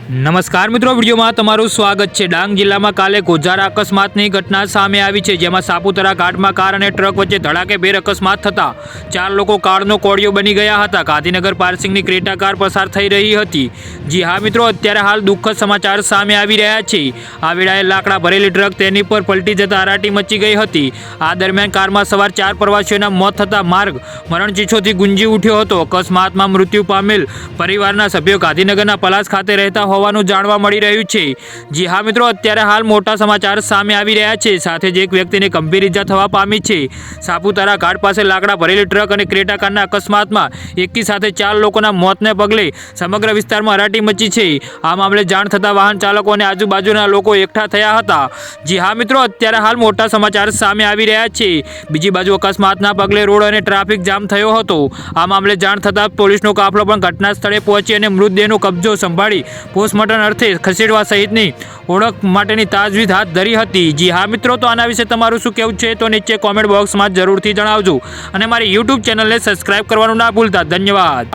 નમસ્કાર મિત્રો, વિડીયોમાં તમારું સ્વાગત છે। ડાંગ જિલ્લામાં કાલે ગોઝારા અકસ્માતની ઘટના સામે આવી છે, જેમાં સાપુતારા ઘાટમાં કાર અને ટ્રક વચ્ચે ધડાકેભેર અકસ્માત થતા 4 લોકો કાળનો કોળિયો બની ગયા હતા। ગાંધીનગર પાર્સિંગની ક્રેટા કાર પસાર થઈ રહી હતી। જી હા મિત્રો, અત્યારે હાલ દુઃખદ સમાચાર સામે આવી રહ્યા છે। આ વેળાએ લાકડા ભરેલી ટ્રક તેની પર પલટી જતા હરાટી મચી ગઈ હતી। આ દરમિયાન કારમાં સવાર 4 પ્રવાસીઓના મોત થતા માર્ગ મરણચીછોથી ગુંજી ઉઠ્યો હતો। અકસ્માતમાં મૃત્યુ પામેલ પરિવારના સભ્યો ગાંધીનગરના પલાસ ખાતે રહેતા હોવાનું જાણવા મળી રહ્યું છે। જી હા મિત્રો, અત્યારે હાલ મોટા સમાચાર સામે આવી રહ્યા છે। સાથે જ એક વ્યક્તિને ગંભીર ઈજા થવા પામી છે। સાપુતારા ઘાટ પાસે લાકડા ભરેલી ટ્રક અને ક્રેટા કારના અકસ્માતમાં એકી સાથે 4 લોકોના મોતને પગલે સમગ્ર વિસ્તારમાં હરાટી મચી છે। આ મામલે જાણ થતાં વાહન ચાલકો અને આજુબાજુના લોકો એકઠા થયા હતા। જી હા મિત્રો, અત્યારે હાલ મોટા સમાચાર સામે આવી રહ્યા છે। બીજી બાજુ અકસ્માતના પગલે રોડ અને ટ્રાફિક જામ થયો હતો। આ મામલે જાણ થતાં પોલીસનો કાફલો પણ ઘટના સ્થળે પહોંચી અને મૃતદેહનો કબજો સંભાળી પોસ્ટમોર્ટમ અર્થે ખસેડવા સહિતની ઓળખ માટેની તાજવીજ હાથ ધરી હતી। જી હા મિત્રો, તો આના વિશે તમારું શું કહેવું છે તો નીચે કોમેન્ટ બોક્સમાં જરૂરથી જણાવજો અને મારી યુટ્યુબ ચેનલને સબસ્ક્રાઇબ કરવાનું ના ભૂલતા। ધન્યવાદ।